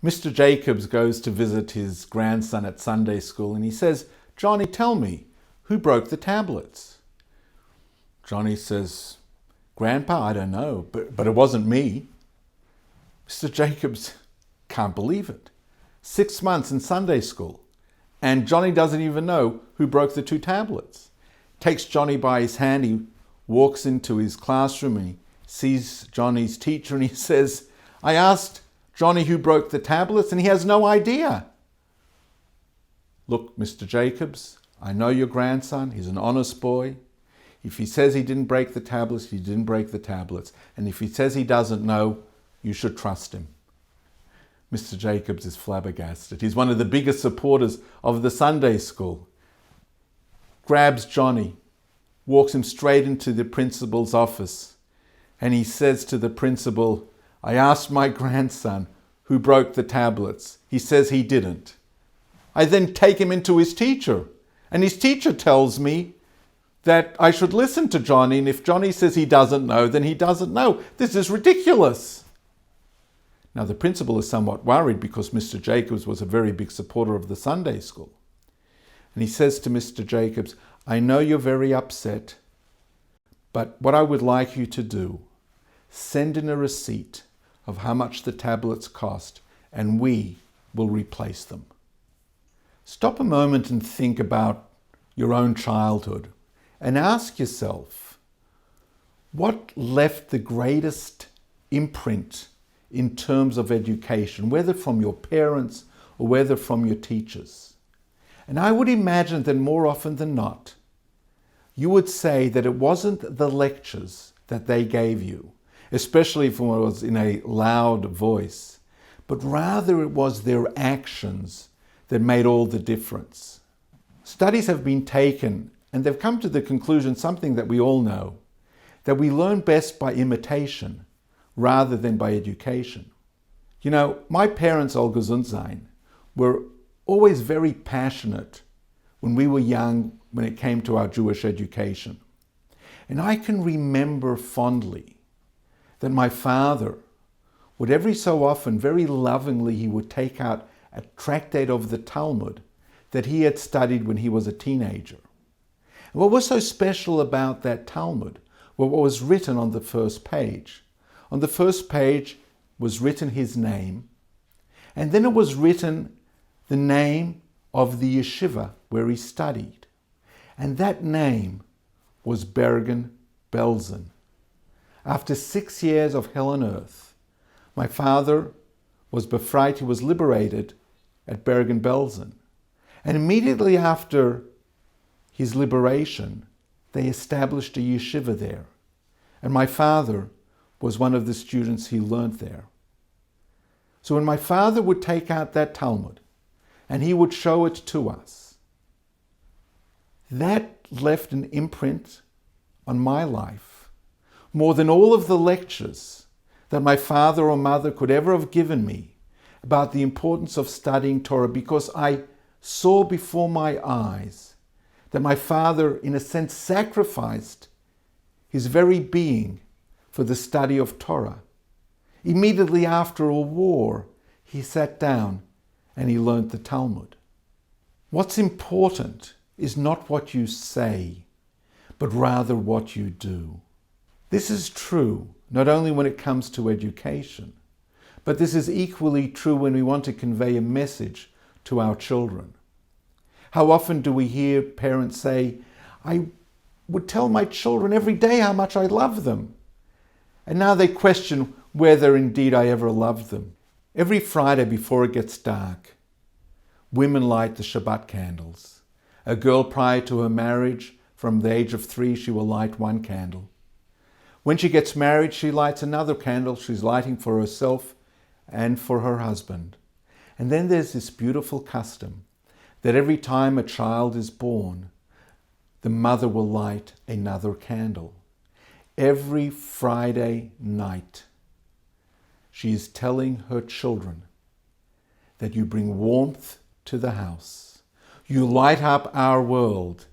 Mr. Jacobs goes to visit his grandson at Sunday school and he says, "Johnny, tell me, who broke the tablets?" Johnny says, "Grandpa, I don't know, but it wasn't me." Mr. Jacobs can't believe it. 6 months in Sunday school, and Johnny doesn't even know who broke the 2 tablets. Takes Johnny by his hand, he walks into his classroom and he sees Johnny's teacher and he says, "I asked Johnny who broke the tablets and he has no idea." "Look, Mr. Jacobs, I know your grandson, he's an honest boy. If he says he didn't break the tablets, he didn't break the tablets. And if he says he doesn't know, you should trust him." Mr. Jacobs is flabbergasted. He's one of the biggest supporters of the Sunday school. Grabs Johnny, walks him straight into the principal's office, and he says to the principal, "I asked my grandson who broke the tablets. He says he didn't." I then take him into his teacher, and his teacher tells me that I should listen to Johnny, and if Johnny says he doesn't know, then he doesn't know. This is ridiculous. Now, the principal is somewhat worried because Mr. Jacobs was a very big supporter of the Sunday school. And he says to Mr. Jacobs, "I know you're very upset, but what I would like you to do, send in a receipt of how much the tablets cost, and we will replace them." Stop a moment and think about your own childhood and ask yourself, what left the greatest imprint in terms of education, whether from your parents or whether from your teachers? And I would imagine that more often than not, you would say that it wasn't the lectures that they gave you, especially if it was in a loud voice, but rather it was their actions that made all the difference. Studies have been taken and they've come to the conclusion, something that we all know, that we learn best by imitation rather than by education. You know, my parents, all gesund sein, were always very passionate when we were young when it came to our Jewish education. And I can remember fondly that my father would every so often, very lovingly, he would take out a tractate of the Talmud that he had studied when he was a teenager. And what was so special about that Talmud? Well, what was written on the first page? On the first page was written his name, and then it was written the name of the yeshiva where he studied. And that name was Bergen-Belsen. After 6 years of hell on earth, my father was befreit, he was liberated at Bergen-Belsen. And immediately after his liberation, they established a yeshiva there. And my father was one of the students he learned there. So when my father would take out that Talmud and he would show it to us, that left an imprint on my life more than all of the lectures that my father or mother could ever have given me about the importance of studying Torah, because I saw before my eyes that my father, in a sense, sacrificed his very being for the study of Torah. Immediately after a war, he sat down and he learned the Talmud. What's important is not what you say, but rather what you do. This is true not only when it comes to education, but this is equally true when we want to convey a message to our children. How often do we hear parents say, "I would tell my children every day how much I love them." And now they question whether indeed I ever loved them. Every Friday before it gets dark, women light the Shabbat candles. A girl prior to her marriage, from the age of 3, she will light one candle. When she gets married, she lights another candle she's lighting for herself and for her husband. And then there's this beautiful custom that every time a child is born, the mother will light another candle. Every Friday night, she is telling her children that you bring warmth to the house. You light up our world,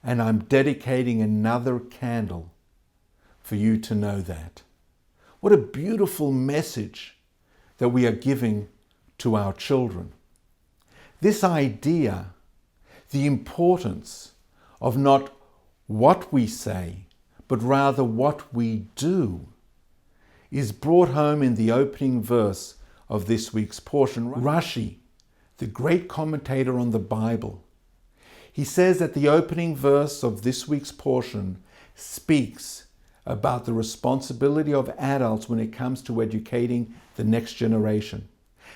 and I'm dedicating another candle for you to know that. What a beautiful message that we are giving to our children. This idea, the importance of not what we say, but rather what we do, is brought home in the opening verse of this week's portion. Rashi, the great commentator on the Bible, he says that the opening verse of this week's portion speaks about the responsibility of adults when it comes to educating the next generation.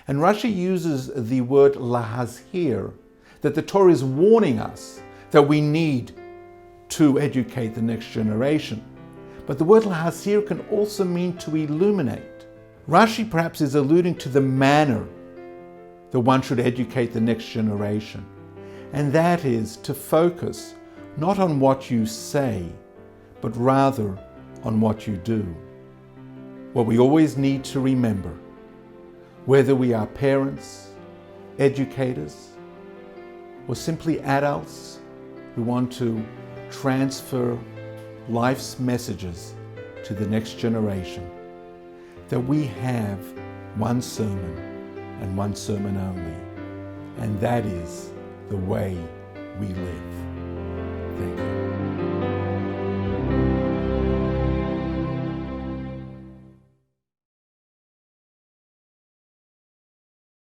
And Rashi uses the word lahazhir, that the Torah is warning us that we need to educate the next generation. But the word lahazhir can also mean to illuminate. Rashi perhaps is alluding to the manner that one should educate the next generation. And that is to focus not on what you say, but rather on what you do. What we always need to remember, whether we are parents, educators, or simply adults who want to transfer life's messages to the next generation, that we have one sermon and one sermon only, and that is the way we live. Thank you.